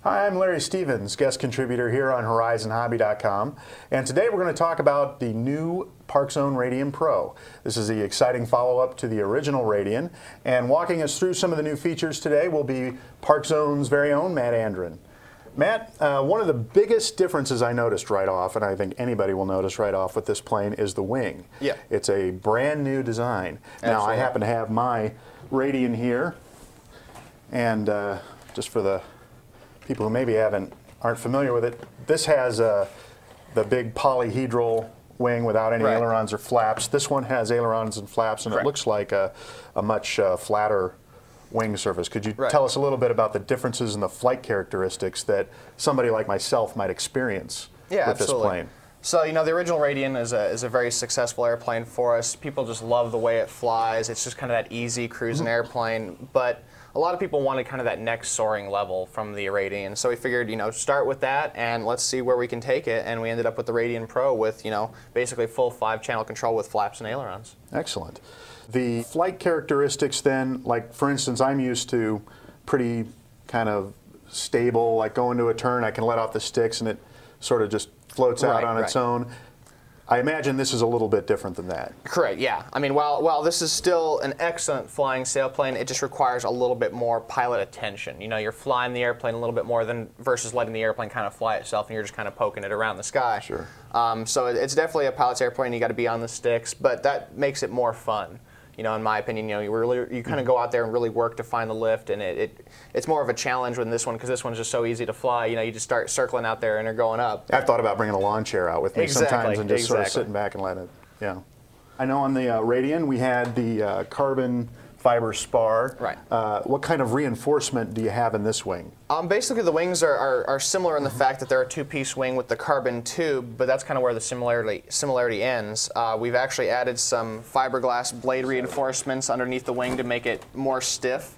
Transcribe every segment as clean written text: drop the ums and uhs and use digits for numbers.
Hi, I'm Larry Stevens, guest contributor here on HorizonHobby.com, and today we're going to talk about the new ParkZone Radian Pro. This is the exciting follow-up to the original Radian, and walking us through some of the new features today will be ParkZone's very own Matt Andren. Matt, one of the biggest differences I noticed right off, and I think anybody will notice right off with this plane, is the wing. Yeah. It's a brand new design. Absolutely. Now, I happen to have my Radian here, and just for the people who maybe aren't familiar with it, this has the big polyhedral wing without any ailerons or flaps. This one has ailerons and flaps, and it looks like a much flatter wing surface. Could you tell us a little bit about the differences in the flight characteristics that somebody like myself might experience with this plane? So, you know, the original Radian is a very successful airplane for us. People just love the way it flies. It's just kind of that easy cruising airplane. But a lot of people wanted kind of that next soaring level from the Radian. So we figured, you know, start with that and let's see where we can take it. And we ended up with the Radian Pro with, you know, basically full 5-channel control with flaps and ailerons. Excellent. The flight characteristics then, like for instance, I'm used to pretty kind of stable, like go into a turn, I can let off the sticks and it sort of just floats out on its own. I imagine this is a little bit different than that. Correct, yeah. I mean, while this is still an excellent flying sailplane, it just requires a little bit more pilot attention. You know, you're flying the airplane a little bit more than versus letting the airplane kind of fly itself and you're just kind of poking it around the sky. Sure. So it's definitely a pilot's airplane. You got to be on the sticks, but that makes it more fun. You know, in my opinion, you know, you kind of go out there and really work to find the lift, and it's more of a challenge with this one because this one's just so easy to fly. You know, you just start circling out there and you're going up. I've thought about bringing a lawn chair out with me sometimes and just sort of sitting back and letting it, yeah. I know on the Radian we had the carbon fiber spar. Right. What kind of reinforcement do you have in this wing? Basically, the wings are similar in the fact that they're a two-piece wing with the carbon tube, but that's kind of where the similarity ends. We've actually added some fiberglass blade reinforcements underneath the wing to make it more stiff,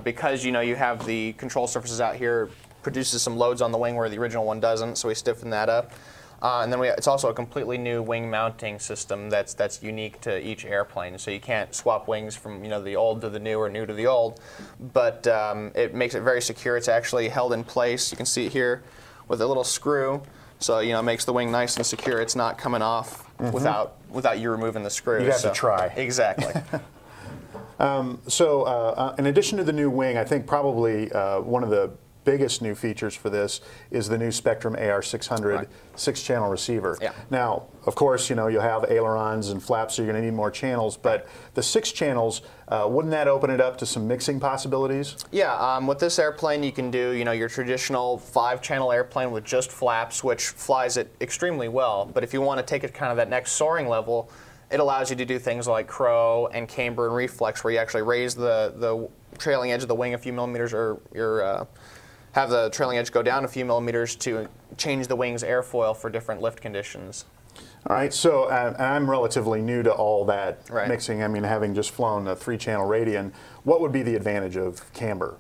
because you know you have the control surfaces out here, produces some loads on the wing where the original one doesn't, so we stiffen that up. And then it's also a completely new wing mounting system that's unique to each airplane. So you can't swap wings from the old to the new or new to the old, but it makes it very secure. It's actually held in place. You can see it here with a little screw. So it makes the wing nice and secure. It's not coming off without you removing the screw. You have to try. Exactly. In addition to the new wing, I think probably one of the biggest new features for this is the new Spectrum AR600 6-channel receiver. Yeah. Now, of course, you'll have ailerons and flaps, so you're going to need more channels, but the 6 channels, wouldn't that open it up to some mixing possibilities? Yeah, with this airplane you can do your traditional 5-channel airplane with just flaps, which flies it extremely well, but if you want to take it kind of that next soaring level, it allows you to do things like crow and camber and reflex, where you actually raise the trailing edge of the wing a few millimeters, or have the trailing edge go down a few millimeters to change the wing's airfoil for different lift conditions. All right, so I'm relatively new to all that mixing. I mean, having just flown a 3-channel Radian, what would be the advantage of camber?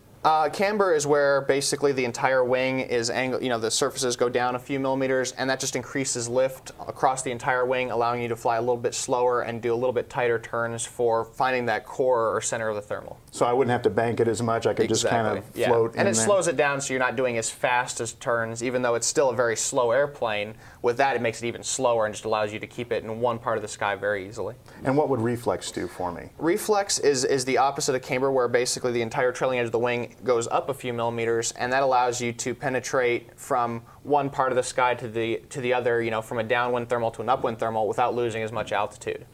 Camber is where basically the entire wing is angled, the surfaces go down a few millimeters, and that just increases lift across the entire wing, allowing you to fly a little bit slower and do a little bit tighter turns for finding that core or center of the thermal. So I wouldn't have to bank it as much, I could just kind of float. And it slows it down so you're not doing as fast as turns, even though it's still a very slow airplane. With that, it makes it even slower and just allows you to keep it in one part of the sky very easily. And what would reflex do for me? Reflex is the opposite of camber, where basically the entire trailing edge of the wing goes up a few millimeters, and that allows you to penetrate from one part of the sky to the other, from a downwind thermal to an upwind thermal without losing as much altitude.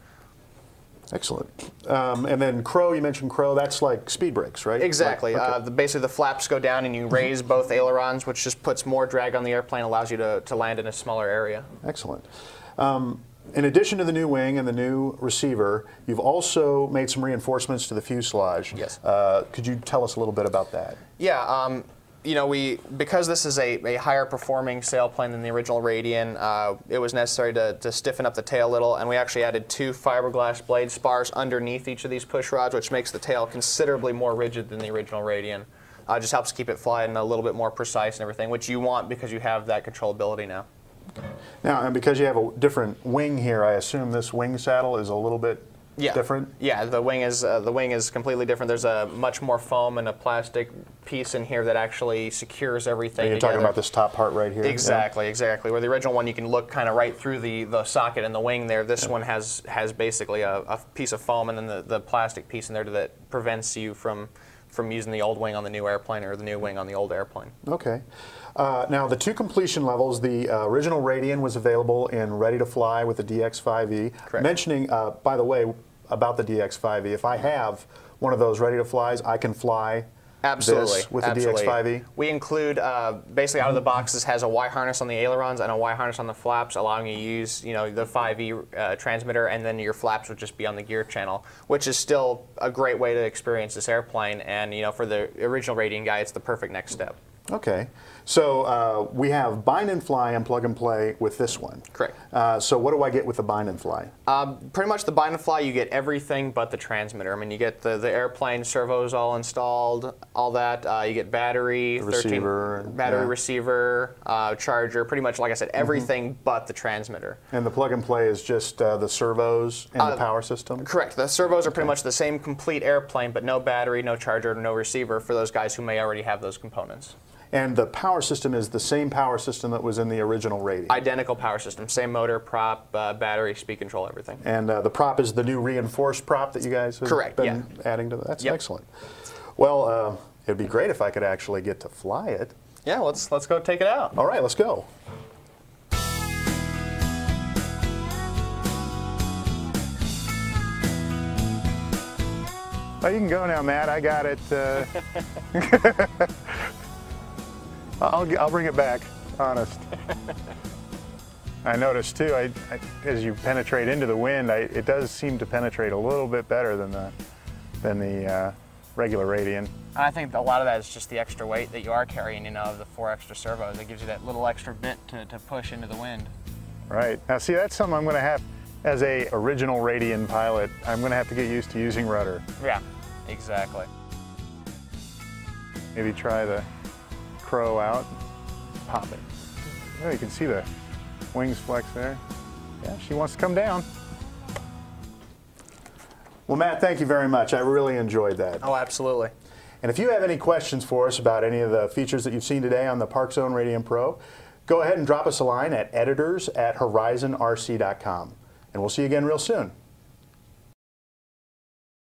Excellent. And then crow, you mentioned crow, that's like speed brakes, right? Exactly. Basically the flaps go down and you raise both ailerons, which just puts more drag on the airplane, allows you to land in a smaller area. Excellent. In addition to the new wing and the new receiver, you've also made some reinforcements to the fuselage. Yes. Could you tell us a little bit about that? Yeah. Because this is a higher performing sailplane than the original Radian, it was necessary to stiffen up the tail a little, and we actually added 2 fiberglass blade spars underneath each of these push rods, which makes the tail considerably more rigid than the original Radian. Just helps keep it flying a little bit more precise and everything, which you want because you have that controllability now. Now, and because you have a different wing here, I assume this wing saddle is a little bit different? Yeah, the wing is completely different. There's a much more foam and a plastic piece in here that actually secures everything. You're talking about this top part right here? Exactly, exactly. Where the original one, you can look kind of right through the socket in the wing there. This one has basically a piece of foam and then the plastic piece in there that prevents you from using the old wing on the new airplane or the new wing on the old airplane. Okay. Now, the 2 completion levels, the original Radian was available in Ready to Fly with the DX5E. Correct. Mentioning, by the way, about the DX5E, if I have one of those Ready to Flies, I can fly this with the DX5E? We include, basically out of the box, this has a Y harness on the ailerons and a Y harness on the flaps, allowing you to use, you know, the 5E transmitter, and then your flaps would just be on the gear channel, which is still a great way to experience this airplane. And, you know, for the original Radian guy, it's the perfect next step. Okay. So we have bind and fly and plug and play with this one. Correct. So what do I get with the bind and fly? Pretty much the bind and fly, you get everything but the transmitter. I mean, you get the airplane servos all installed, all that. You get battery, receiver, charger, pretty much, like I said, everything but the transmitter. And the plug and play is just the servos and the power system? Correct. The servos are pretty much the same complete airplane, but no battery, no charger, no receiver for those guys who may already have those components. And the power system is the same power system that was in the original Radian? Identical power system. Same motor, prop, battery, speed control, everything. And the prop is the new reinforced prop that you guys have been adding to that? That's excellent. Well, it'd be great if I could actually get to fly it. Yeah, let's go take it out. All right, let's go. Oh, you can go now, Matt. I got it. I'll bring it back, honest. I noticed too, as you penetrate into the wind, it does seem to penetrate a little bit better than the regular Radian. I think a lot of that is just the extra weight that you are carrying, you know, of the 4 extra servos. It gives you that little extra bit to push into the wind. Right. Now see, that's something I'm going to have, as a original Radian pilot, I'm going to have to get used to using rudder. Yeah, exactly. Maybe try the crow out, pop it. Oh, you can see the wings flex there. Yeah, she wants to come down. Well, Matt, thank you very much. I really enjoyed that. Oh, absolutely. And if you have any questions for us about any of the features that you've seen today on the ParkZone Radian Pro, go ahead and drop us a line at editors@horizonrc.com. And we'll see you again real soon.